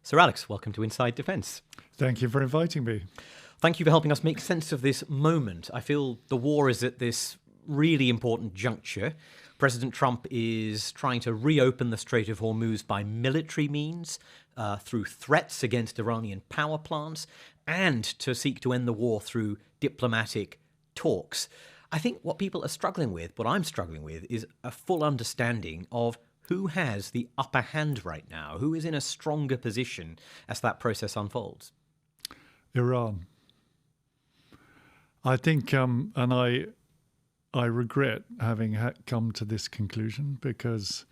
Sir Alex, welcome to Inside Defence. Thank you for inviting me. Thank you for helping us make sense of this moment. I feel the war is at this really important juncture. President Trump is trying to reopen the Strait of Hormuz by military means, through threats against Iranian power plants, and to seek to end the war through diplomatic talks. I think what people are struggling with, what I'm struggling with, is a full understanding of who has the upper hand right now, who is in a stronger position as that process unfolds. Iran. I think, and I regret having come to this conclusion because,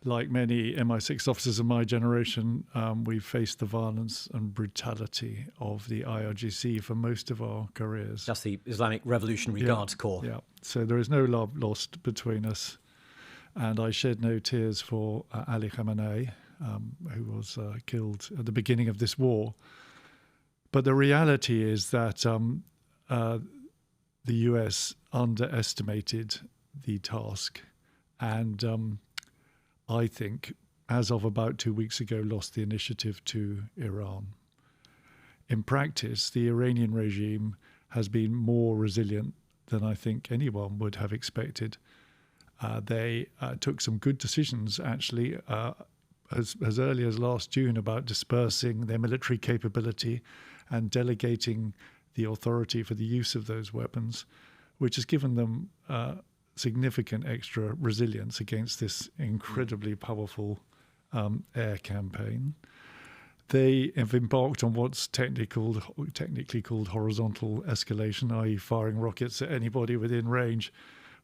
like many MI6 officers of my generation, we faced the violence and brutality of the IRGC for most of our careers. That's the Islamic Revolutionary Guards Corps. Yeah, so there is no love lost between us. And I shed no tears for Ali Khamenei, who was killed at the beginning of this war. But the reality is that the US underestimated the task and I think, as of about 2 weeks ago, lost the initiative to Iran. In practice, the Iranian regime has been more resilient than I think anyone would have expected. They took some good decisions, actually, as early as last June about dispersing their military capability and delegating the authority for the use of those weapons, which has given them significant extra resilience against this incredibly powerful air campaign. They have embarked on what's technically called horizontal escalation, i.e. firing rockets at anybody within range,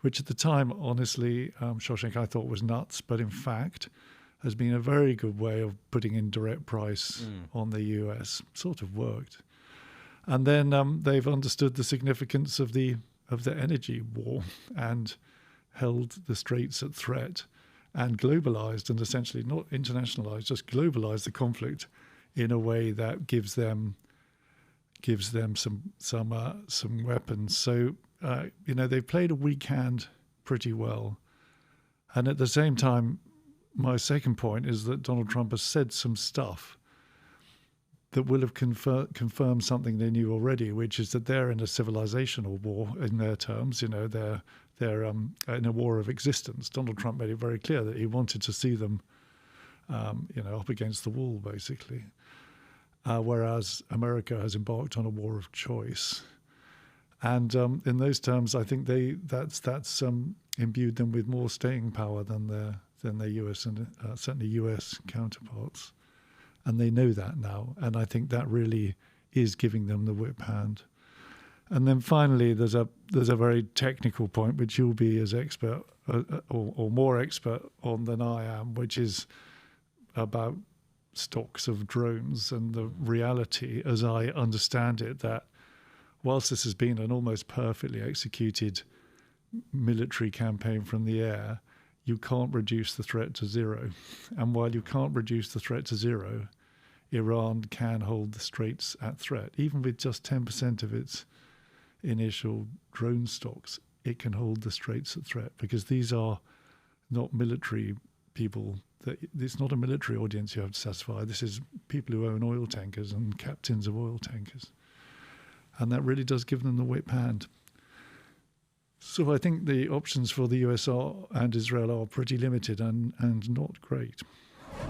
which at the time, honestly, Shashank, I thought was nuts, but in fact has been a very good way of putting in direct price on the US. Sort of worked. And then they've understood the significance of the energy war and held the straits at threat and globalized and essentially not internationalized, just globalized the conflict in a way that gives them some weapons. So they've played a weak hand pretty well. And at the same time, my second point is that Donald Trump has said some stuff that will have confirmed something they knew already, which is that they're in a civilizational war in their terms. They're in a war of existence. Donald Trump made it very clear that he wanted to see them, up against the wall, basically. Whereas America has embarked on a war of choice. And in those terms, I think that's imbued them with more staying power than their US and certainly US counterparts. And they know that now. And I think that really is giving them the whip hand. And then finally, there's a very technical point, which you'll be as expert or more expert on than I am, which is about stocks of drones and the reality, as I understand it, that whilst this has been an almost perfectly executed military campaign from the air, you can't reduce the threat to zero. And while you can't reduce the threat to zero, Iran can hold the straits at threat. Even with just 10% of its initial drone stocks, it can hold the straits at threat because these are not military people. It's not a military audience you have to satisfy. This is people who own oil tankers and captains of oil tankers. And that really does give them the whip hand. So I think the options for the US and Israel are pretty limited and not great.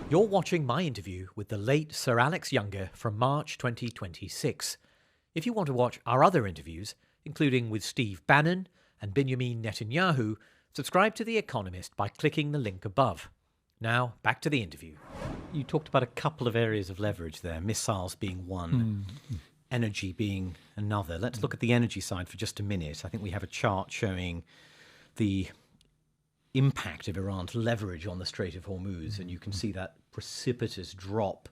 You're watching my interview with the late Sir Alex Younger from March 2026. If you want to watch our other interviews, including with Steve Bannon and Benjamin Netanyahu, subscribe to The Economist by clicking the link above. Now, back to the interview. You talked about a couple of areas of leverage there, missiles being one, energy being another. Let's look at the energy side for just a minute. I think we have a chart showing the impact of Iran's leverage on the Strait of Hormuz, and you can see that precipitous drop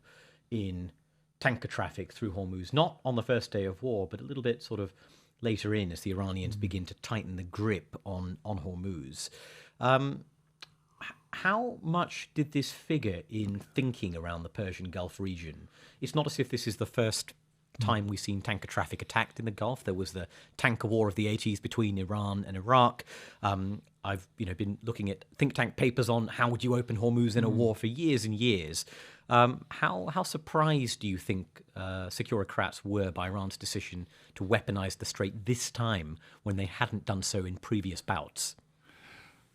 in tanker traffic through Hormuz, not on the first day of war, but a little bit sort of later in as the Iranians begin to tighten the grip on Hormuz. How much did this figure in thinking around the Persian Gulf region? It's not as if this is the first time we've seen tanker traffic attacked in the Gulf. There was the tanker war of the 80s between Iran and Iraq. I've been looking at think tank papers on how would you open Hormuz in a war for years and years. How surprised do you think securocrats were by Iran's decision to weaponize the Strait this time when they hadn't done so in previous bouts?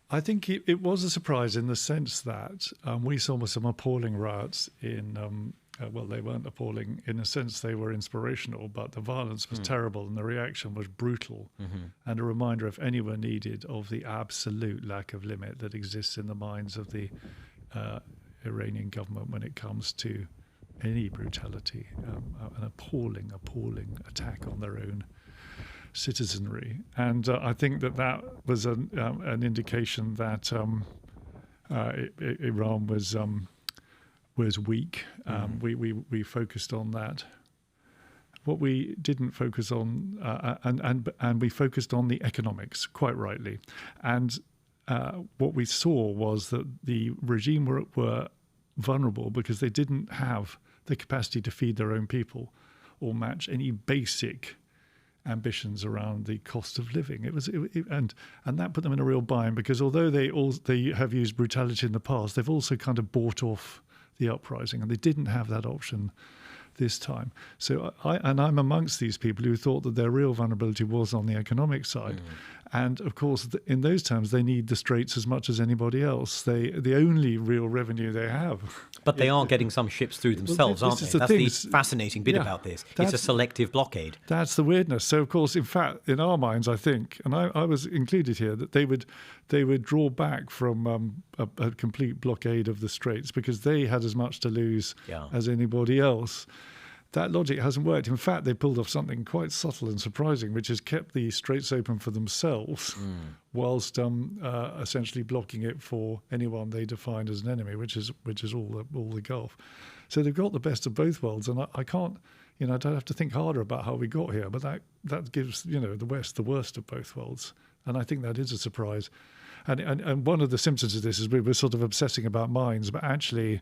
I think it was a surprise in the sense that we saw some appalling riots in, well, they weren't appalling. In a sense, they were inspirational, but the violence was terrible and the reaction was brutal. And a reminder, if anyone needed, of the absolute lack of limit that exists in the minds of the Iranian government when it comes to any brutality, an appalling attack on their own citizenry. And I think that was an indication that Iran was weak. We focused on that. What we didn't focus on, and we focused on the economics, quite rightly. And what we saw was that the regime were vulnerable because they didn't have the capacity to feed their own people or match any basic ambitions around the cost of living. And that put them in a real bind, because although they have used brutality in the past, they've also kind of bought off the uprising, and they didn't have that option this time. So I'm amongst these people who thought that their real vulnerability was on the economic side. And of course, in those terms, they need the Straits as much as anybody else. The only real revenue they have. But they are getting some ships through themselves, aren't they? That's the fascinating bit about this. It's a selective blockade. That's the weirdness. So, of course, in fact, in our minds, I think, and I was included here, that they would draw back from a complete blockade of the Straits because they had as much to lose as anybody else. That logic hasn't worked. In fact, they pulled off something quite subtle and surprising, which has kept the Straits open for themselves, whilst essentially blocking it for anyone they define as an enemy, which is all the Gulf. So they've got the best of both worlds, and I can't, I don't have to think harder about how we got here, but that gives the West the worst of both worlds, and I think that is a surprise. And one of the symptoms of this is we were sort of obsessing about mines, but actually,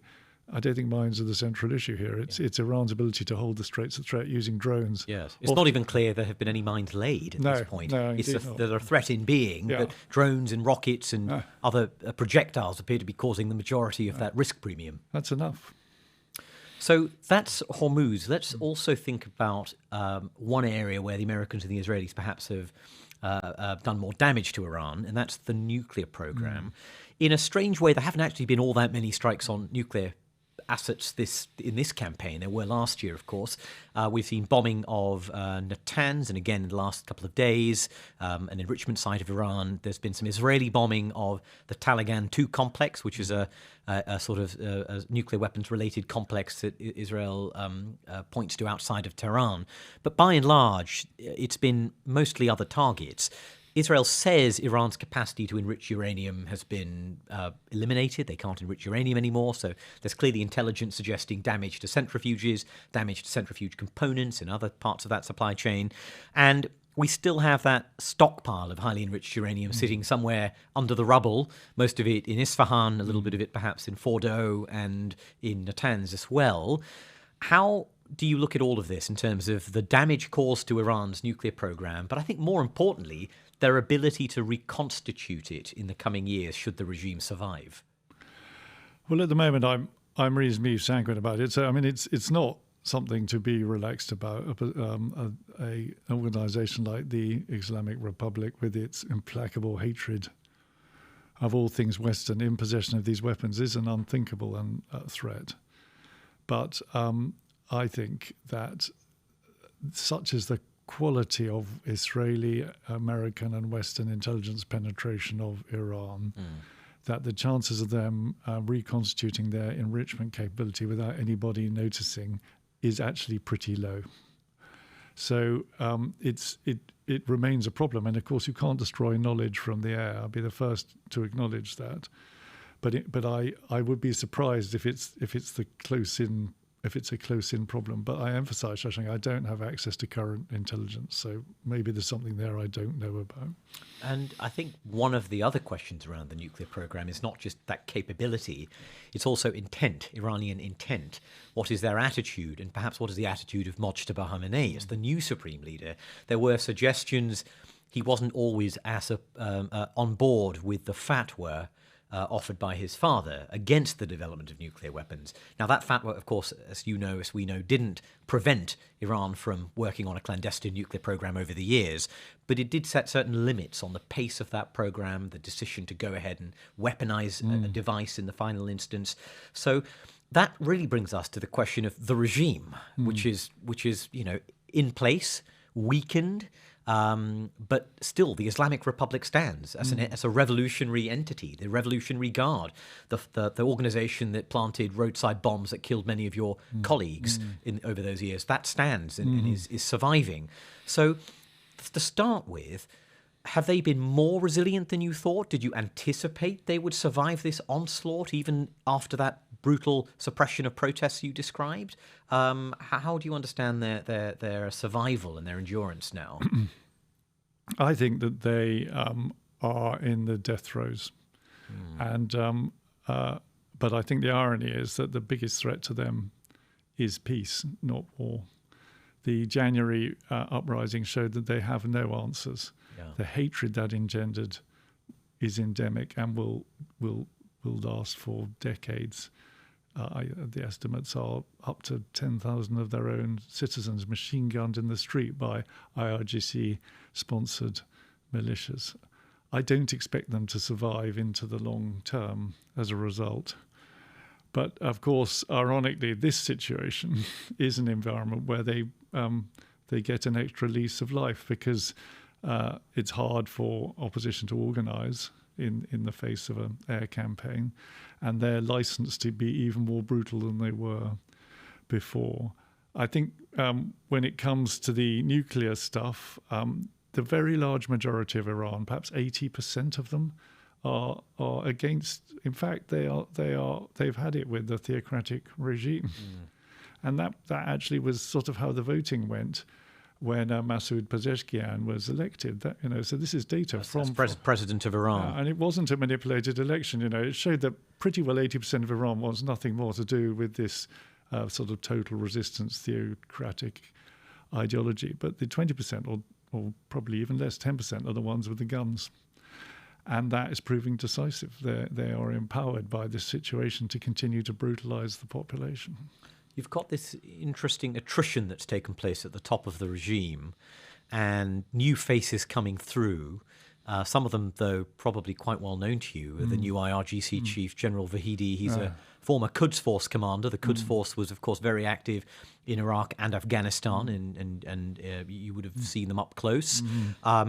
I don't think mines are the central issue here. It's Iran's ability to hold the Straits of threat using drones. Yes, it's not even clear there have been any mines laid at this point. No, it's there's a threat in being, but drones and rockets and other projectiles appear to be causing the majority of that risk premium. That's enough. So that's Hormuz. Let's also think about one area where the Americans and the Israelis perhaps have done more damage to Iran, and that's the nuclear program. In a strange way, there haven't actually been all that many strikes on nuclear assets in this campaign. There were last year, of course. We've seen bombing of Natanz, and again in the last couple of days, an enrichment site of Iran. There's been some Israeli bombing of the Talagan 2 complex, which is a sort of a nuclear weapons-related complex that Israel points to outside of Tehran. But by and large, it's been mostly other targets. Israel says Iran's capacity to enrich uranium has been eliminated. They can't enrich uranium anymore. So there's clearly intelligence suggesting damage to centrifuges, damage to centrifuge components in other parts of that supply chain. And we still have that stockpile of highly enriched uranium sitting somewhere under the rubble, most of it in Isfahan, a little bit of it perhaps in Fordow and in Natanz as well. How do you look at all of this in terms of the damage caused to Iran's nuclear program, but I think more importantly, their ability to reconstitute it in the coming years should the regime survive? Well, at the moment, I'm reasonably sanguine about it. So, I mean, it's not something to be relaxed about. An organization like the Islamic Republic, with its implacable hatred of all things Western in possession of these weapons, is an unthinkable threat. But I think that such is the quality of Israeli, American, and Western intelligence penetration of Iran that the chances of them reconstituting their enrichment capability without anybody noticing is actually pretty low. So it remains a problem, and of course you can't destroy knowledge from the air. I'll be the first to acknowledge that. But I would be surprised if it's the close-in if it's a close-in problem. But I emphasize, Shashank, I don't have access to current intelligence, so maybe there's something there I don't know about. And I think one of the other questions around the nuclear program is not just that capability, it's also intent, Iranian intent. What is their attitude, and perhaps what is the attitude of Mojtaba Khamenei as the new supreme leader? There were suggestions he wasn't always as on board with the fatwa offered by his father against the development of nuclear weapons. Now, that fatwa, of course, as you know, as we know, didn't prevent Iran from working on a clandestine nuclear program over the years, but it did set certain limits on the pace of that program, the decision to go ahead and weaponize a device in the final instance. So that really brings us to the question of the regime, which is in place, weakened. But still, the Islamic Republic stands as a revolutionary entity, the Revolutionary Guard, the organization that planted roadside bombs that killed many of your colleagues over those years. That stands and is surviving. So, to start with, have they been more resilient than you thought? Did you anticipate they would survive this onslaught even after that brutal suppression of protests you described? How do you understand their survival and their endurance now? I think that they are in the death throes. And but I think the irony is that the biggest threat to them is peace, not war. The January uprising showed that they have no answers. Yeah. The hatred that engendered is endemic and will last for decades. The estimates are up to 10,000 of their own citizens machine gunned in the street by IRGC-sponsored militias. I don't expect them to survive into the long term as a result. But of course, ironically, this situation is an environment where they get an extra lease of life because it's hard for opposition to organise in the face of an air campaign, and they're licensed to be even more brutal than they were before. I think when it comes to the nuclear stuff, the very large majority of Iran, perhaps 80% of them, are against. In fact, they've had it with the theocratic regime, and that actually was sort of how the voting went when Masoud Pezeshkian was elected. So this is data from president of Iran, and it wasn't a manipulated election. It showed that pretty well 80% of Iran wants nothing more to do with this sort of total resistance theocratic ideology. But the 20%, or probably even less, 10%, are the ones with the guns. And that is proving decisive. They are empowered by this situation to continue to brutalize the population. You've got this interesting attrition that's taken place at the top of the regime and new faces coming through. Some of them, though, probably quite well known to you. The new IRGC chief, General Vahidi. He's a former Quds Force commander. The Quds Force was, of course, very active in Iraq and Afghanistan, and you would have seen them up close.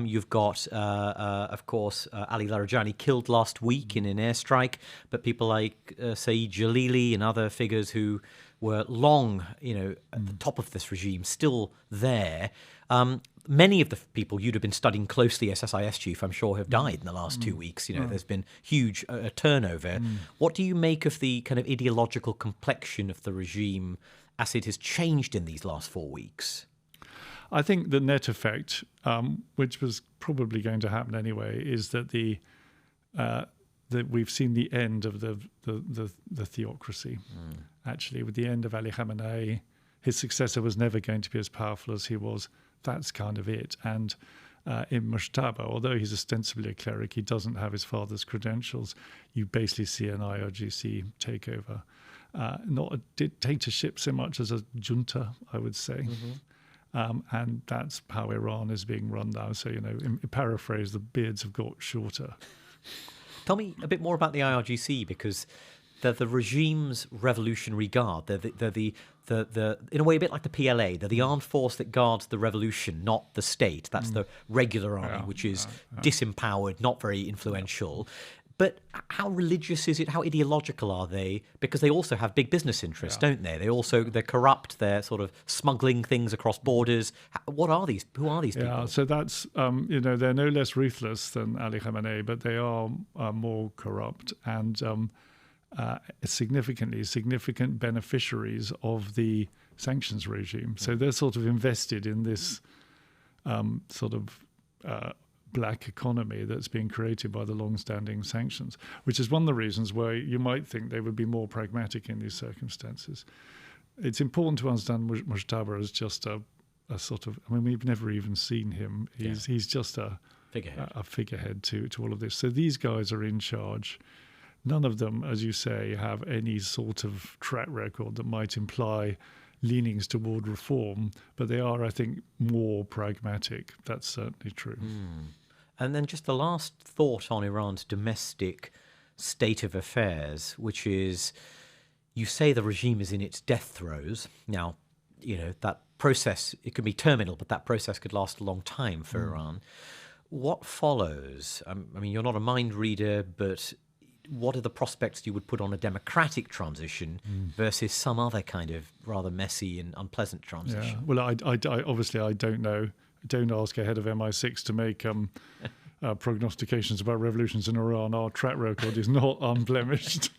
You've got, of course, Ali Larijani killed last week in an airstrike, but people like Saeed Jalili and other figures who were long, at the top of this regime, still there. Many of the people you'd have been studying closely as SIS chief, I'm sure, have died in the last 2 weeks. There's been huge turnover. What do you make of the kind of ideological complexion of the regime as it has changed in these last 4 weeks? I think the net effect, which was probably going to happen anyway, is that that we've seen the end of the theocracy. Actually, with the end of Ali Khamenei, his successor was never going to be as powerful as he was. That's kind of it. And in Mojtaba, although he's ostensibly a cleric, he doesn't have his father's credentials. You basically see an IRGC takeover. Not a dictatorship so much as a junta, I would say. And that's how Iran is being run now. So, in paraphrase, the beards have got shorter. Tell me a bit more about the IRGC, because they're the regime's Revolutionary Guard. They're the in a way a bit like the PLA. They're the armed force that guards the revolution, not the state. That's the regular army, which is disempowered, not very influential. But how religious is it? How ideological are they? Because they also have big business interests, don't they? They're corrupt. They're sort of smuggling things across borders. What are these? Who are these people? Yeah, so that's they're no less ruthless than Ali Khamenei, but they are more corrupt. And significant beneficiaries of the sanctions regime. So they're sort of invested in this black economy that's being created by the long-standing sanctions, which is one of the reasons why you might think they would be more pragmatic in these circumstances. It's important to understand Mujtaba as just a sort of, I mean, we've never even seen him. He's just a figurehead to all of this. So these guys are in charge. None of them, as you say, have any sort of track record that might imply leanings toward reform, but they are, I think, more pragmatic. That's certainly true. And then just the last thought on Iran's domestic state of affairs, which is, you say the regime is in its death throes. Now, that process, it can be terminal, but that process could last a long time for Iran. What follows? I mean, you're not a mind reader, but what are the prospects you would put on a democratic transition versus some other kind of rather messy and unpleasant transition? Yeah. Well, I obviously I don't know. Don't ask a head of MI6 to make prognostications about revolutions in Iran. Our track record is not unblemished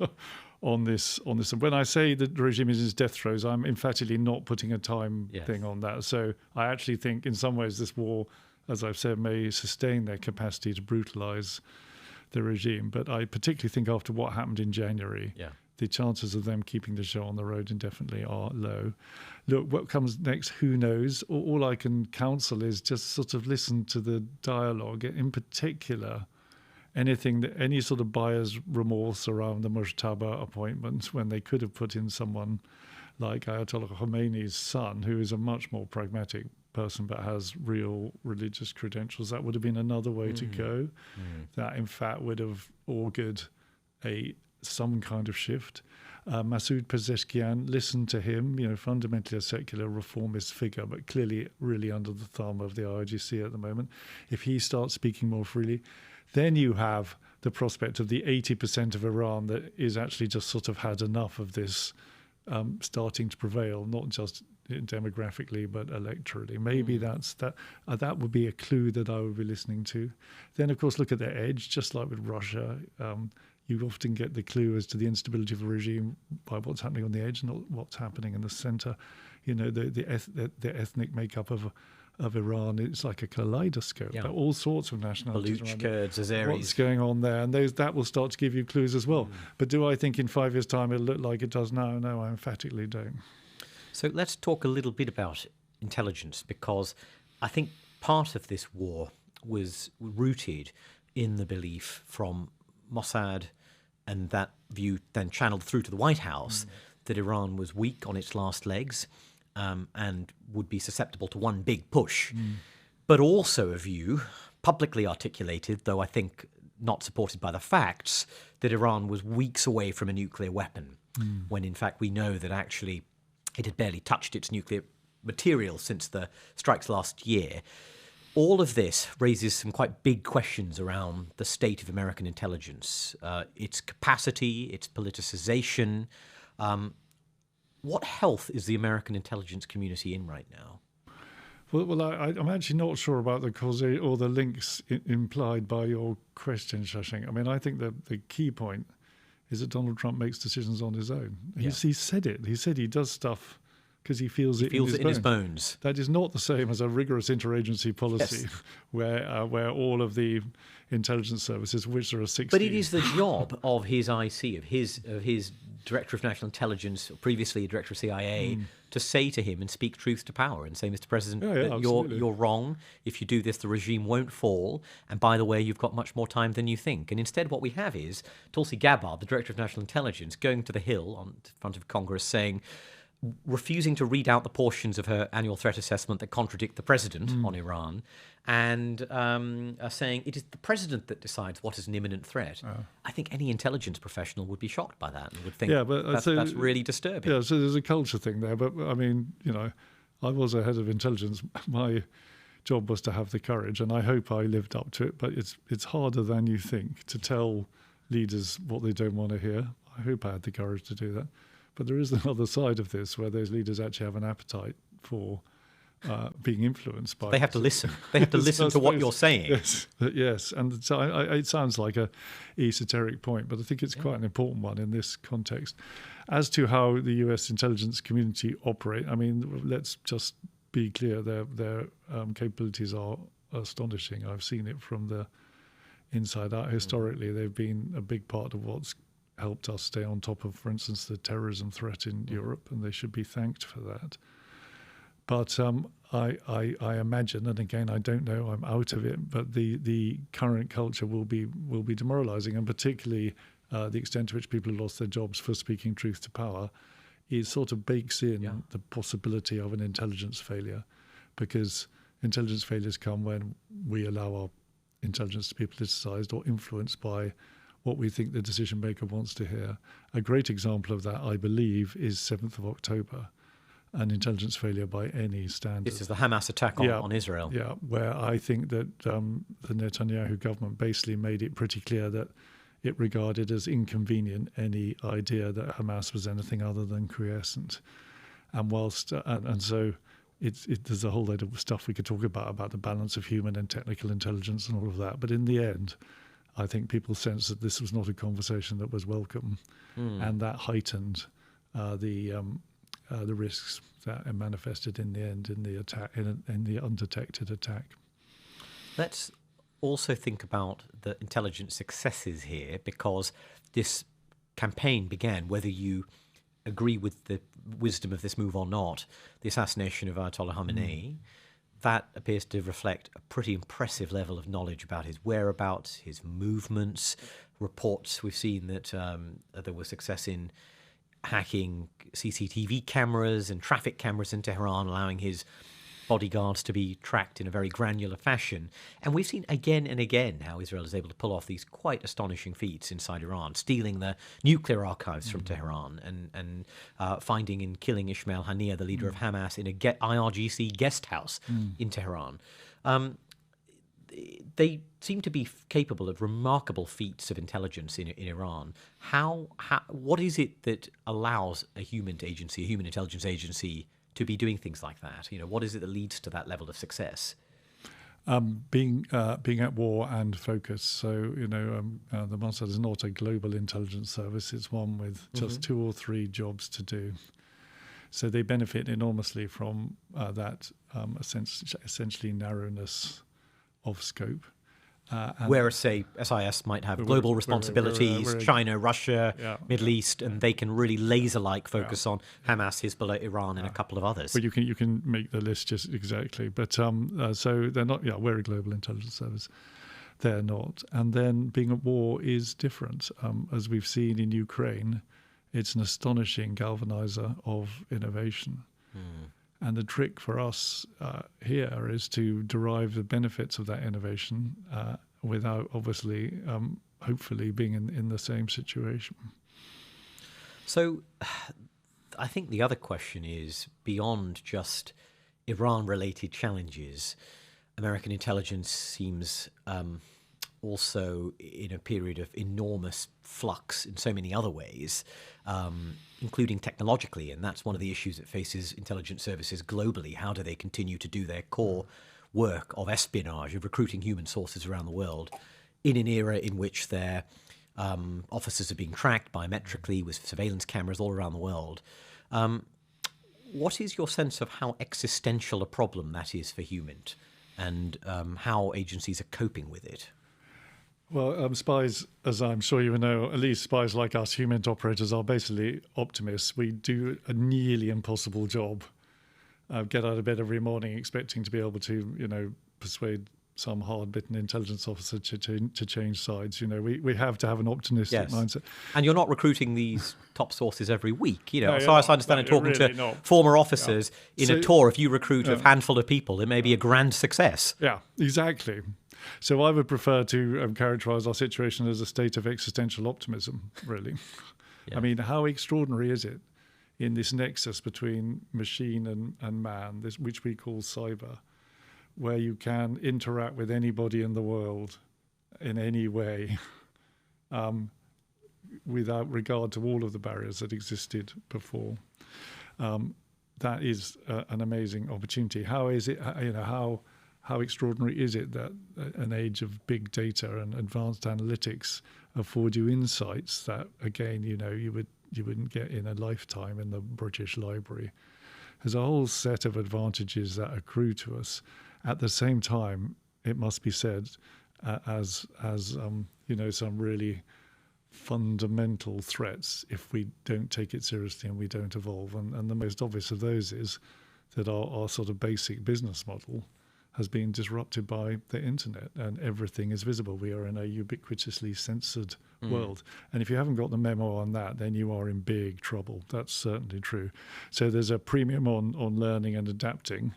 on this. When I say that the regime is in its death throes, I'm emphatically not putting a time thing on that. So I actually think in some ways this war, as I've said, may sustain their capacity to brutalize the regime. But I particularly think after what happened in January, the chances of them keeping the show on the road indefinitely are low. Look, what comes next, who knows? All I can counsel is just sort of listen to the dialogue, in particular, any sort of buyer's remorse around the Mujtaba appointment when they could have put in someone like Ayatollah Khomeini's son, who is a much more pragmatic person but has real religious credentials. That would have been another way to go. That, in fact, would have augured some kind of shift. Masoud Pezeshkian, listen to him, fundamentally a secular reformist figure, but clearly really under the thumb of the IRGC at the moment. If he starts speaking more freely, then you have the prospect of the 80% of Iran that is actually just sort of had enough of this starting to prevail, not just demographically but electorally. Maybe that would be a clue that I would be listening to. Then, of course, look at their edge, just like with Russia. You often get the clue as to the instability of a regime by what's happening on the edge, not what's happening in the center. The ethnic makeup of Iran, it's like a kaleidoscope. There are all sorts of nationalities. Baluch, Kurds, Azeris. What's going on there? And that will start to give you clues as well. But do I think in 5 years' time it'll look like it does now? No, I emphatically don't. So let's talk a little bit about intelligence, because I think part of this war was rooted in the belief from Mossad, and that view then channeled through to the White House, that Iran was weak on its last legs and would be susceptible to one big push. But also a view, publicly articulated, though I think not supported by the facts, that Iran was weeks away from a nuclear weapon, when in fact we know that actually it had barely touched its nuclear material since the strikes last year. All of this raises some quite big questions around the state of American intelligence, its capacity, its politicization. What health is the American intelligence community in right now? Well, I'm actually not sure about the cause or the links implied by your question, Shashank. I mean, I think that the key point is that Donald Trump makes decisions on his own. He said it. He said he does stuff because he feels it in his bones. That is not the same as a rigorous interagency policy where all of the intelligence services, which there are 60. But it is the job of his IC, of his Director of National Intelligence, or previously a Director of CIA, to say to him and speak truth to power and say, Mr. President, that you're wrong. If you do this, the regime won't fall. And by the way, you've got much more time than you think. And instead what we have is Tulsi Gabbard, the Director of National Intelligence, going to the Hill in front of Congress saying, refusing to read out the portions of her annual threat assessment that contradict the president on Iran, and saying it is the president that decides what is an imminent threat. I think any intelligence professional would be shocked by that and would think that's really disturbing. Yeah, so there's a culture thing there. But I mean, I was a head of intelligence. My job was to have the courage, and I hope I lived up to it. But it's harder than you think to tell leaders what they don't want to hear. I hope I had the courage to do that. But there is another side of this where those leaders actually have an appetite for being influenced by. They have to listen. They have to listen to what you're saying. Yes. And so it sounds like a esoteric point, but I think it's quite an important one in this context. As to how the U.S. intelligence community operate, I mean, let's just be clear: their capabilities are astonishing. I've seen it from the inside out. Historically, they've been a big part of what's helped us stay on top of, for instance, the terrorism threat in Europe, and they should be thanked for that. But I imagine, and again, I don't know, I'm out of it, but the current culture will be demoralizing, and particularly the extent to which people have lost their jobs for speaking truth to power, it sort of bakes in the possibility of an intelligence failure, because intelligence failures come when we allow our intelligence to be politicized or influenced by what we think the decision maker wants to hear. A great example of that, I believe, is 7th of October. An intelligence failure by any standard. This is the Hamas attack on Israel. Yeah, where I think that the Netanyahu government basically made it pretty clear that it regarded as inconvenient any idea that Hamas was anything other than quiescent. And whilst and so there's a whole load of stuff we could talk about the balance of human and technical intelligence and all of that. But in the end, I think people sensed that this was not a conversation that was welcome, and that heightened the risks that are manifested in the end in the attack, in the undetected attack. Let's also think about the intelligence successes here, because this campaign began, whether you agree with the wisdom of this move or not, the assassination of Ayatollah Khamenei, that appears to reflect a pretty impressive level of knowledge about his whereabouts, his movements. Reports we've seen that there was success in hacking CCTV cameras and traffic cameras in Tehran, allowing his bodyguards to be tracked in a very granular fashion. And we've seen again and again how Israel is able to pull off these quite astonishing feats inside Iran, stealing the nuclear archives from Tehran and finding and killing Ismail Haniyeh, the leader of Hamas, in a IRGC guest house in Tehran. They seem to be capable of remarkable feats of intelligence in Iran. What is it that allows a human intelligence agency, to be doing things like that? What is it that leads to that level of success? Being at war and focus. So, the Mossad is not a global intelligence service. It's one with just 2 or 3 jobs to do. So they benefit enormously from that essentially narrowness of scope. Whereas, say, SIS might have global responsibilities, China, Russia, Middle East, and they can really laser-like focus on Hamas, Hezbollah, Iran, and a couple of others. But you can make the list just exactly. But so they're not. Yeah, we're a global intelligence service. They're not. And then being at war is different. As we've seen in Ukraine, it's an astonishing galvanizer of innovation. And the trick for us here is to derive the benefits of that innovation without, obviously, hopefully, being in the same situation. So I think the other question is, beyond just Iran-related challenges, American intelligence seems also in a period of enormous flux in so many other ways, including technologically, and that's one of the issues that faces intelligence services globally. How do they continue to do their core work of espionage, of recruiting human sources around the world, in an era in which their officers are being tracked biometrically with surveillance cameras all around the world? What is your sense of how existential a problem that is for humans, and how agencies are coping with it? Well, spies, as I'm sure you know, at least spies like us, human operators, are basically optimists. We do a nearly impossible job. Get out of bed every morning expecting to be able to, persuade some hard-bitten intelligence officer to change sides. We have to have an optimistic mindset. And you're not recruiting these top sources every week. As far as I understand it, talking to former officers in a tour, if you recruit a handful of people, it may be a grand success. Yeah, exactly. So I would prefer to characterize our situation as a state of existential optimism, really. I mean, how extraordinary is it in this nexus between machine and man, which we call cyber, where you can interact with anybody in the world in any way without regard to all of the barriers that existed before. that is an amazing opportunity. How is it? How extraordinary is it that an age of big data and advanced analytics afford you insights that, again, you wouldn't get in a lifetime in the British Library? There's a whole set of advantages that accrue to us. At the same time, it must be said, as some really fundamental threats if we don't take it seriously and we don't evolve. And the most obvious of those is that our sort of basic business model has been disrupted by the internet, and everything is visible. We are in a ubiquitously censored world. And if you haven't got the memo on that, then you are in big trouble. That's certainly true. So there's a premium on learning and adapting,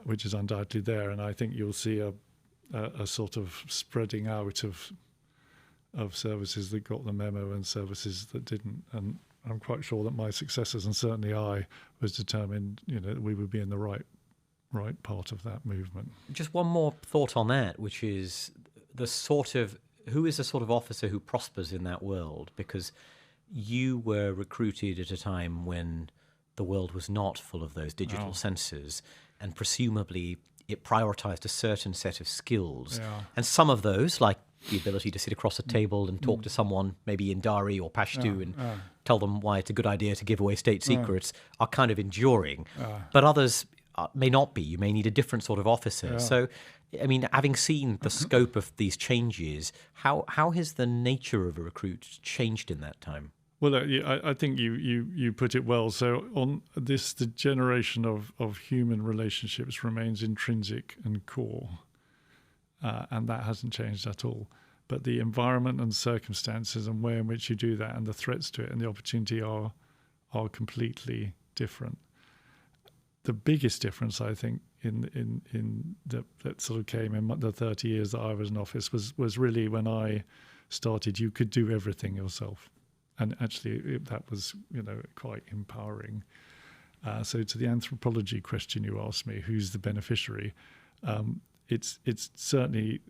which is undoubtedly there. And I think you'll see a sort of spreading out of services that got the memo and services that didn't. And I'm quite sure that my successors, and certainly I, was determined, that we would be in the right part of that movement. Just one more thought on that, which is who is the sort of officer who prospers in that world? Because you were recruited at a time when the world was not full of those digital sensors, and presumably it prioritized a certain set of skills. Yeah. And some of those, like the ability to sit across a table and talk to someone, maybe in Dari or Pashto, and tell them why it's a good idea to give away state secrets, are kind of enduring. But others may not be. You may need a different sort of officer. Yeah. So, I mean, having seen the scope of these changes, how has the nature of a recruit changed in that time? Well, I think you put it well. So on this, the generation of human relationships remains intrinsic and core, and that hasn't changed at all. But the environment and circumstances and way in which you do that and the threats to it and the opportunity are completely different. The biggest difference, I think, in that sort of came in the 30 years that I was in office was really when I started. You could do everything yourself, and actually that was quite empowering. So to the anthropology question you asked me, who's the beneficiary? It's certainly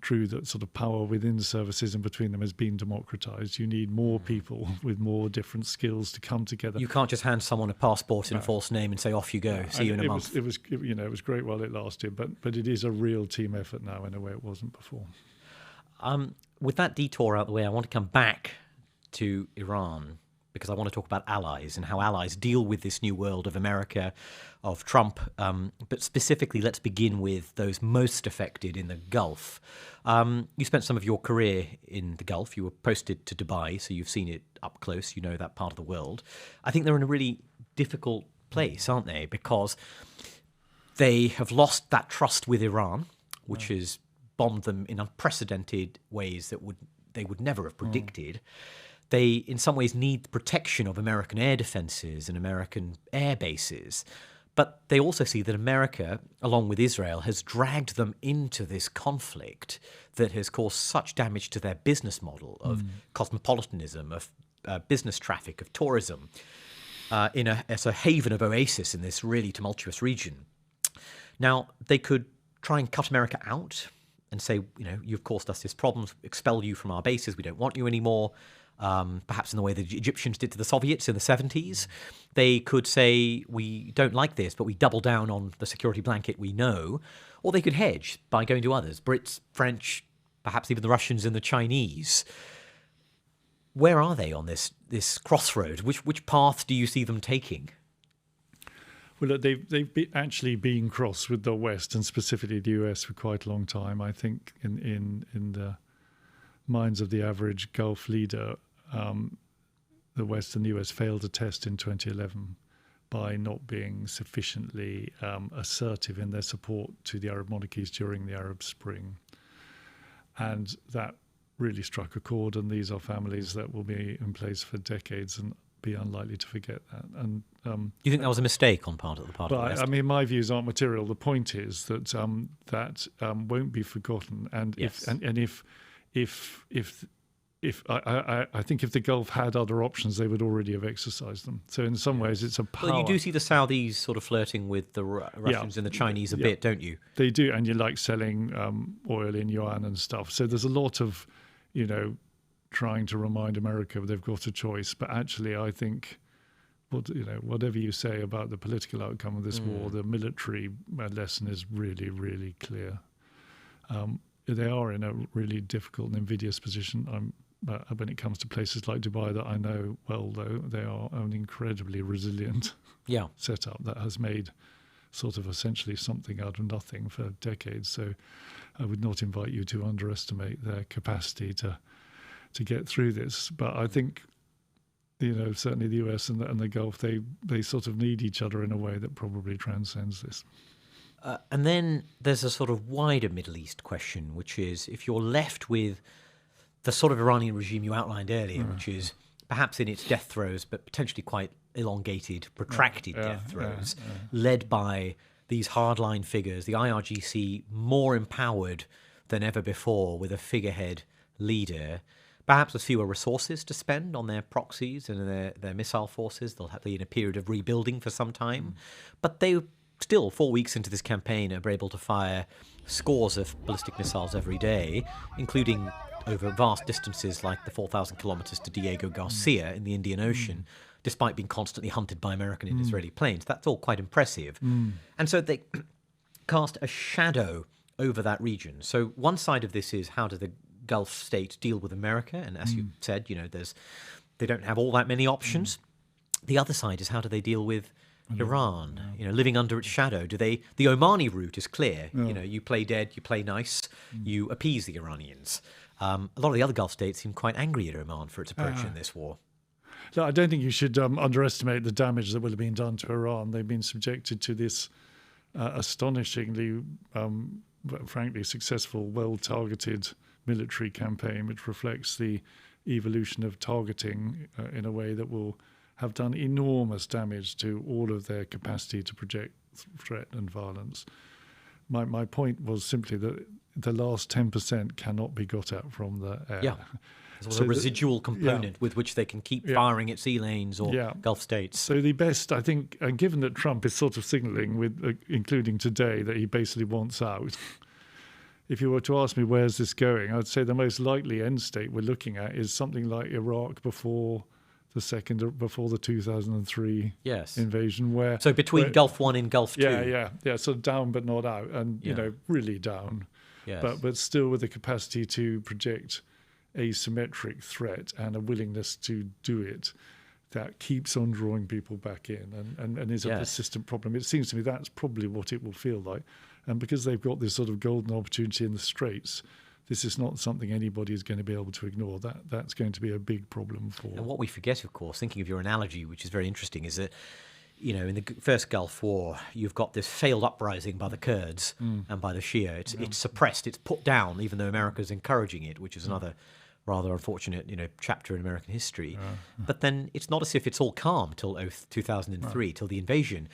true that sort of power within services and between them has been democratized. You need more people with more different skills to come together. You can't just hand someone a passport in a false name and say, off you go, see you in a month. It was great while it lasted, but it is a real team effort now in a way it wasn't before. With that detour out the way, I want to come back to Iran, because I want to talk about allies and how allies deal with this new world of America, of Trump. But specifically, let's begin with those most affected in the Gulf. You spent some of your career in the Gulf. You were posted to Dubai, so you've seen it up close. You know that part of the world. I think they're in a really difficult place, aren't they? Because they have lost that trust with Iran, which has bombed them in unprecedented ways that they would never have predicted. They, in some ways, need protection of American air defenses and American air bases. But they also see that America, along with Israel, has dragged them into this conflict that has caused such damage to their business model of cosmopolitanism, of business traffic, of tourism, as a haven of oasis in this really tumultuous region. Now, they could try and cut America out and say, you've caused us this problem, expel you from our bases, we don't want you anymore. Perhaps in the way the Egyptians did to the Soviets in the 70s. They could say, we don't like this, but we double down on the security blanket we know. Or they could hedge by going to others, Brits, French, perhaps even the Russians and the Chinese. Where are they on this crossroad? Which path do you see them taking? Well, look, they've actually been crossed with the West, and specifically the US, for quite a long time. I think in the minds of the average Gulf leader, the West and the US failed a test in 2011 by not being sufficiently assertive in their support to the Arab monarchies during the Arab Spring. And that really struck a chord, and these are families that will be in place for decades and be unlikely to forget that. And you think that was a mistake on part of the West? I mean, my views aren't material. The point is that that won't be forgotten. And yes. If I think if the Gulf had other options, they would already have exercised them. So in some ways, it's a power. Well, you do see the Saudis sort of flirting with the Russians and the Chinese a bit, don't you? They do, and you like selling oil in yuan and stuff. So there's a lot of, trying to remind America they've got a choice. But actually, I think whatever you say about the political outcome of this war, the military lesson is really, really clear. They are in a really difficult and invidious position. When it comes to places like Dubai that I know well, though, they are an incredibly resilient setup that has made sort of essentially something out of nothing for decades. So I would not invite you to underestimate their capacity to get through this. But I think, certainly the US and the Gulf, they sort of need each other in a way that probably transcends this. And then there's a sort of wider Middle East question, which is if you're left with the sort of Iranian regime you outlined earlier, which is perhaps in its death throes, but potentially quite elongated, protracted death throes, led by these hardline figures, the IRGC more empowered than ever before with a figurehead leader, perhaps with fewer resources to spend on their proxies and their missile forces. They'll be in a period of rebuilding for some time. But they still, 4 weeks into this campaign, are able to fire scores of ballistic missiles every day, including over vast distances like the 4,000 kilometers to Diego Garcia in the Indian Ocean, despite being constantly hunted by American and Israeli planes. That's all quite impressive. And so they cast a shadow over that region. So one side of this is how do the Gulf states deal with America? And as you said, they don't have all that many options. The other side is how do they deal with Iran, living under its shadow? The Omani route is clear. You play dead, you play nice, you appease the Iranians. A lot of the other Gulf states seem quite angry at Oman for its approach in this war. No, I don't think you should underestimate the damage that will have been done to Iran. They've been subjected to this astonishingly, frankly, successful, well-targeted military campaign, which reflects the evolution of targeting in a way that will have done enormous damage to all of their capacity to project threat and violence. My point was simply that the last 10% cannot be got at from the air. Yeah. There's a residual component with which they can keep firing at sea lanes or Gulf states. So the best, I think, and given that Trump is sort of signaling, with including today, that he basically wants out, if you were to ask me where's this going, I'd say the most likely end state we're looking at is something like Iraq before the 2003 invasion, so between Gulf 1 and Gulf 2. Yeah, so down but not out, and really down, but still with the capacity to project asymmetric threat and a willingness to do it that keeps on drawing people back in and is a persistent problem. It seems to me that's probably what it will feel like, and because they've got this sort of golden opportunity in the Straits, this is not something anybody is going to be able to ignore. That's going to be a big problem for. And what we forget, of course, thinking of your analogy, which is very interesting, is that, in the first Gulf War, you've got this failed uprising by the Kurds and by the Shia. It's suppressed, it's put down, even though America's encouraging it, which is another rather unfortunate, chapter in American history. But then it's not as if it's all calm till 2003, till the invasion.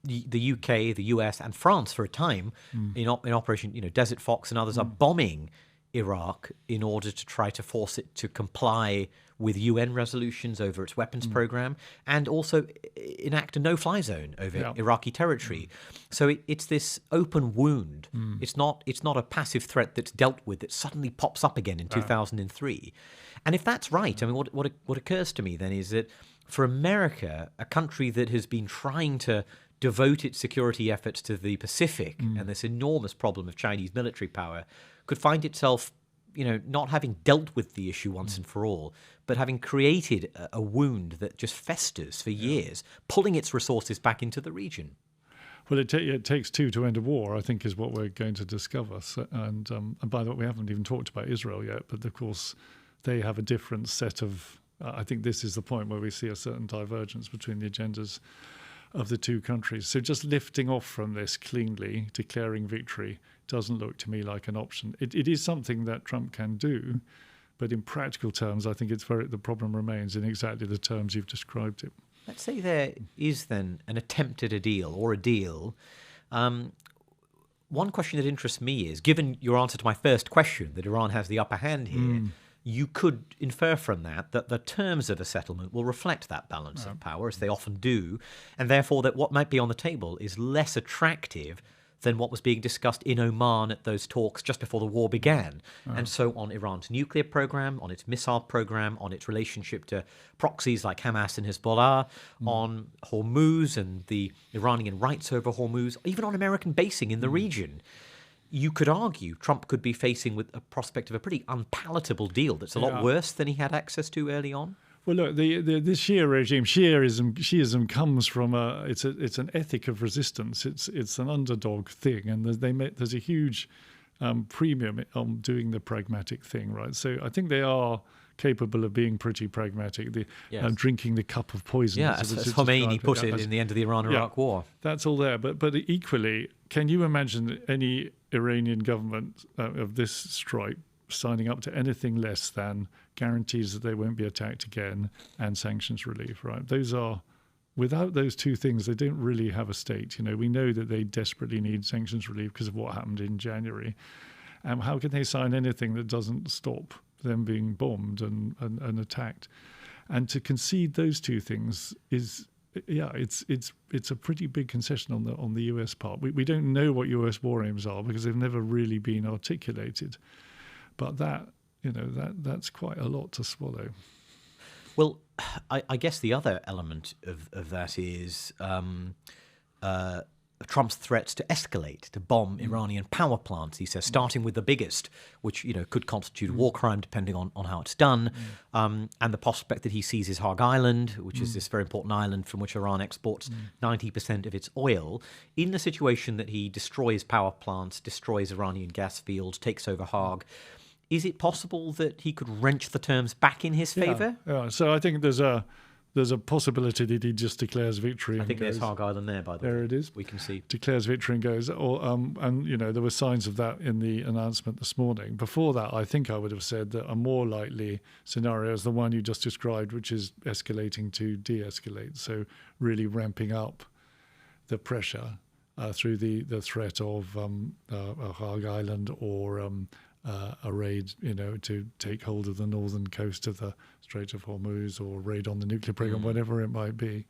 The UK, the US, and France, for a time, in Operation, Desert Fox and others, are bombing Iraq in order to try to force it to comply with UN resolutions over its weapons program, and also enact a no-fly zone over Iraqi territory. So it's this open wound. It's not a passive threat that's dealt with that suddenly pops up again in 2003. And if that's right, I mean, what occurs to me then is that for America, a country that has been trying to devote its security efforts to the Pacific and this enormous problem of Chinese military power, could find itself, not having dealt with the issue once and for all, but having created a wound that just festers for years, pulling its resources back into the region. Well, it takes two to end a war, I think, is what we're going to discover. So, and by the way, we haven't even talked about Israel yet, but of course they have a different set of, I think this is the point where we see a certain divergence between the agendas of the two countries. So just lifting off from this cleanly, declaring victory, doesn't look to me like an option. It is something that Trump can do, but in practical terms, I think the problem remains in exactly the terms you've described it. Let's say there is then an attempt at a deal or a deal. One question that interests me is, given your answer to my first question, that Iran has the upper hand here, you could infer from that the terms of a settlement will reflect that balance of power, as they often do, and therefore that what might be on the table is less attractive than what was being discussed in Oman at those talks just before the war began. And so on Iran's nuclear program, on its missile program, on its relationship to proxies like Hamas and Hezbollah, on Hormuz and the Iranian rights over Hormuz, even on American basing in the region, you could argue Trump could be facing with a prospect of a pretty unpalatable deal that's a lot worse than he had access to early on. Well, look, this Shia regime, Shiism comes from it's an ethic of resistance. It's an underdog thing, and there's a huge premium on doing the pragmatic thing, right? So I think they are capable of being pretty pragmatic. Drinking the cup of poison. Yeah, as Khomeini put it in the end of the Iran-Iraq War. That's all there. But equally, can you imagine any Iranian government of this stripe signing up to anything less than guarantees that they won't be attacked again and sanctions relief, right? Without those two things, they don't really have a state. We know that they desperately need sanctions relief because of what happened in January. How can they sign anything that doesn't stop them being bombed and attacked? And to concede those two things is, it's a pretty big concession on the US part. We don't know what US war aims are because they've never really been articulated. But that's quite a lot to swallow. Well, I guess the other element of that is Trump's threats to escalate, to bomb Iranian power plants, he says, starting with the biggest, which could constitute a war crime depending on how it's done, and the prospect that he seizes Hog Island, which is this very important island from which Iran exports 90% of its oil, in the situation that he destroys power plants, destroys Iranian gas fields, takes over Hog. Is it possible that he could wrench the terms back in his favour? Yeah. So I think there's a possibility that he just declares victory. I think there's Hog Island there, by the way. There it is. We can see. Declares victory and goes. There were signs of that in the announcement this morning. Before that, I think I would have said that a more likely scenario is the one you just described, which is escalating to de-escalate. So really ramping up the pressure through the threat of Hog Island or a raid, to take hold of the northern coast of the Strait of Hormuz or raid on the nuclear program, whatever it might be,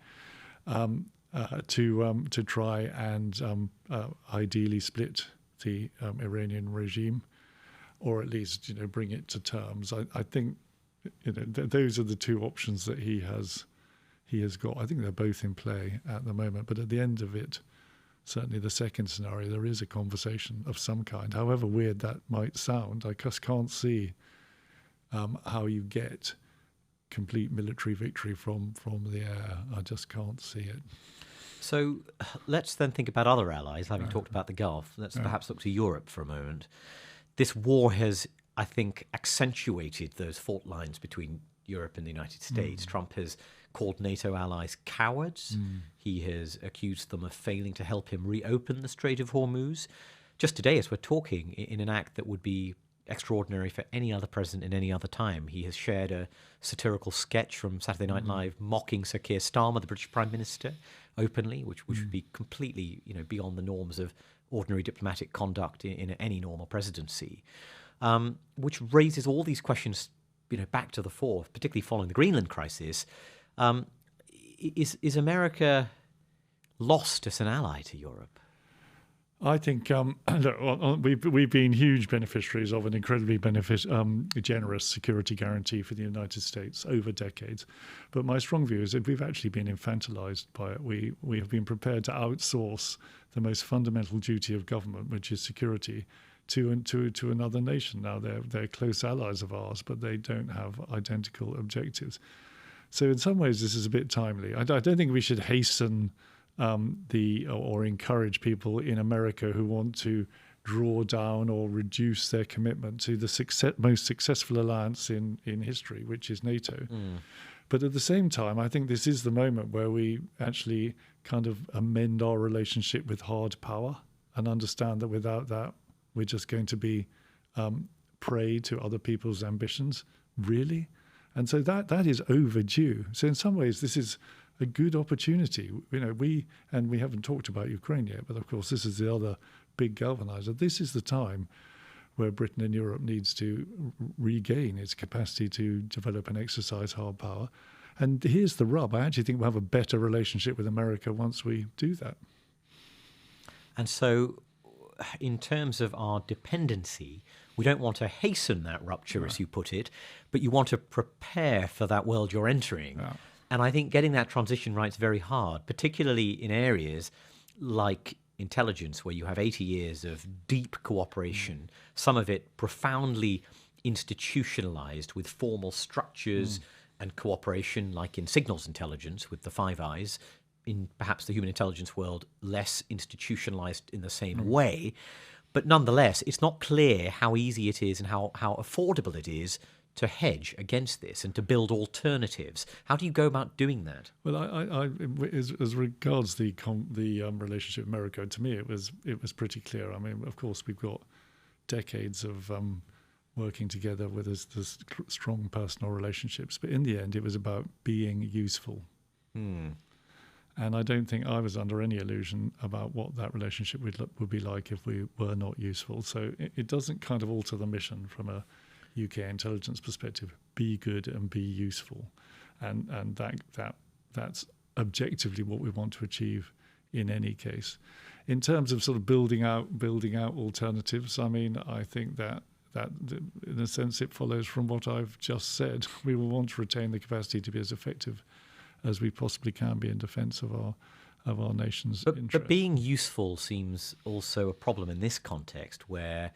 to try and ideally split the Iranian regime, or at least bring it to terms. I think those are the two options that he has got. I think they're both in play at the moment, but at the end of it, certainly the second scenario, there is a conversation of some kind. However weird that might sound, I just can't see how you get complete military victory from the air. I just can't see it. So let's then think about other allies, having talked about the Gulf. Let's perhaps look to Europe for a moment. This war has, I think, accentuated those fault lines between Europe and the United States. Trump has called NATO allies cowards. He has accused them of failing to help him reopen the Strait of Hormuz. Just today, as we're talking, in an act that would be extraordinary for any other president in any other time, he has shared a satirical sketch from Saturday Night Live mocking Sir Keir Starmer, the British Prime Minister, openly, which would be completely beyond the norms of ordinary diplomatic conduct in any normal presidency, which raises all these questions back to the fore, particularly following the Greenland crisis. Is America lost as an ally to Europe? I think look, we've been huge beneficiaries of an incredibly generous security guarantee for the United States over decades. But my strong view is that we've actually been infantilized by it. We have been prepared to outsource the most fundamental duty of government, which is security, to another nation. Now they're close allies of ours, but they don't have identical objectives. So in some ways, this is a bit timely. I don't think we should hasten or encourage people in America who want to draw down or reduce their commitment to the most successful alliance in history, which is NATO. But at the same time, I think this is the moment where we actually kind of amend our relationship with hard power and understand that without that, we're just going to be prey to other people's ambitions, really. And so that is overdue. So in some ways, this is a good opportunity. We haven't talked about Ukraine yet, but of course, this is the other big galvanizer. This is the time where Britain and Europe needs to regain its capacity to develop and exercise hard power. And here's the rub. I actually think we'll have a better relationship with America once we do that. And so in terms of our dependency, we don't want to hasten that rupture, as you put it, but you want to prepare for that world you're entering. Yeah. And I think getting that transition right is very hard, particularly in areas like intelligence, where you have 80 years of deep cooperation, some of it profoundly institutionalized with formal structures and cooperation, like in signals intelligence with the Five Eyes. In perhaps the human intelligence world, less institutionalized in the same way. But nonetheless, it's not clear how easy it is and how affordable it is to hedge against this and to build alternatives. How do you go about doing that? Well, as regards the relationship with America, to me it was pretty clear. I mean, of course, we've got decades of working together with this strong personal relationships, but in the end, it was about being useful. And I don't think I was under any illusion about what that relationship would be like if we were not useful. So it doesn't kind of alter the mission from a UK intelligence perspective. Be good and be useful, and that's objectively what we want to achieve in any case. In terms of sort of building out alternatives, I mean, I think that in a sense it follows from what I've just said. We will want to retain the capacity to be as effective as we possibly can be in defence of our nation's interest. But being useful seems also a problem in this context, where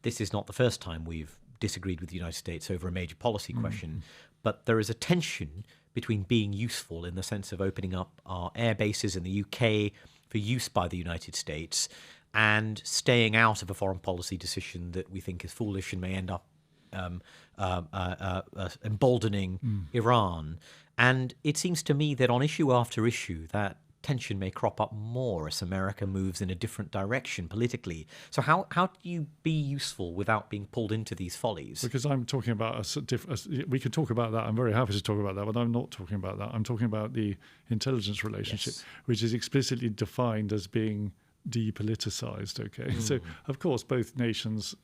this is not the first time we've disagreed with the United States over a major policy question, but there is a tension between being useful in the sense of opening up our air bases in the UK for use by the United States and staying out of a foreign policy decision that we think is foolish and may end up emboldening Iran. And it seems to me that on issue after issue, that tension may crop up more as America moves in a different direction politically. So how do you be useful without being pulled into these follies? Because I'm talking about we could talk about that. I'm very happy to talk about that, but I'm not talking about that. I'm talking about the intelligence relationship, which is explicitly defined as being depoliticized. Okay, so of course both nations,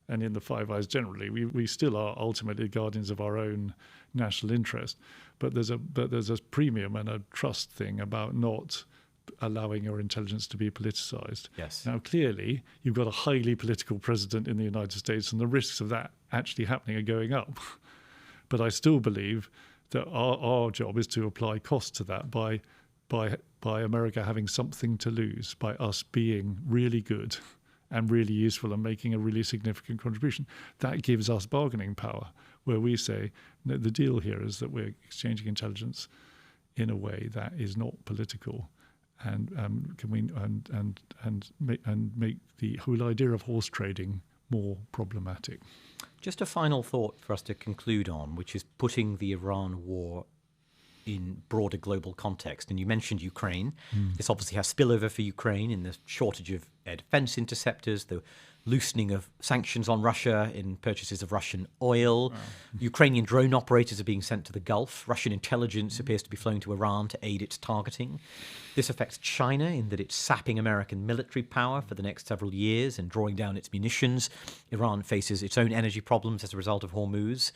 and in the Five Eyes generally, we still are ultimately guardians of our own national interest, but there's a premium and a trust thing about not allowing your intelligence to be politicized. Yes. Now, clearly, you've got a highly political president in the United States, and the risks of that actually happening are going up. But I still believe that our job is to apply cost to that by America having something to lose, by us being really good and really useful and making a really significant contribution. That gives us bargaining power, where we say, no, the deal here is that we're exchanging intelligence in a way that is not political, and make the whole idea of horse trading more problematic. Just a final thought for us to conclude on, which is putting the Iran war in broader global context. And you mentioned Ukraine. This obviously has spillover for Ukraine in the shortage of air defense interceptors, the loosening of sanctions on Russia in purchases of Russian oil. Wow. Ukrainian drone operators are being sent to the Gulf. Russian intelligence appears to be flowing to Iran to aid its targeting. This affects China in that it's sapping American military power for the next several years and drawing down its munitions. Iran faces its own energy problems as a result of Hormuz.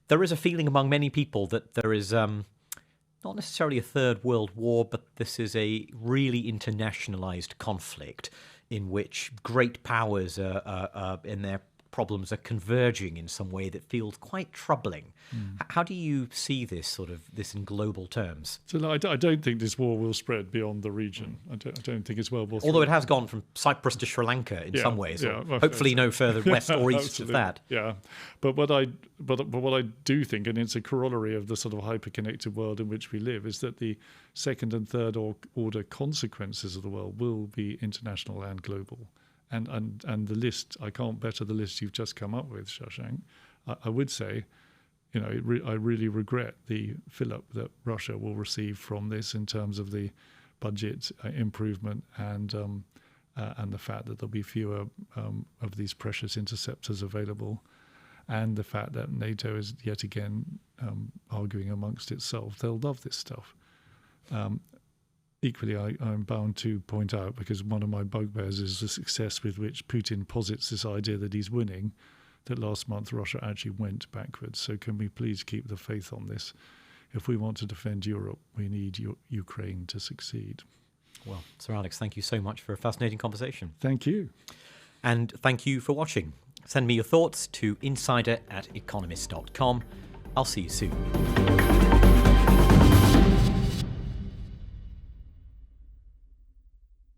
There is a feeling among many people that there is not necessarily a third world war, but this is a really internationalized conflict in which great powers in their problems are converging in some way that feels quite troubling. How do you see this in global terms? So I don't think this war will spread beyond the region. I don't think it's well. Although it has gone from Cyprus to Sri Lanka in some ways, hopefully no further west or east of that. Yeah, but what I do think, and it's a corollary of the sort of hyper-connected world in which we live, is that the second and third order consequences of the world will be international and global. And the list, I can't better the list you've just come up with, Shashank. I would say, I really regret the fill-up that Russia will receive from this in terms of the budget improvement and the fact that there'll be fewer of these precious interceptors available, and the fact that NATO is yet again arguing amongst itself. They'll love this stuff. Equally, I'm bound to point out, because one of my bugbears is the success with which Putin posits this idea that he's winning, that last month Russia actually went backwards. So can we please keep the faith on this? If we want to defend Europe, we need Ukraine to succeed. Well, Sir Alex, thank you so much for a fascinating conversation. Thank you. And thank you for watching. Send me your thoughts to insider@economist.com. I'll see you soon.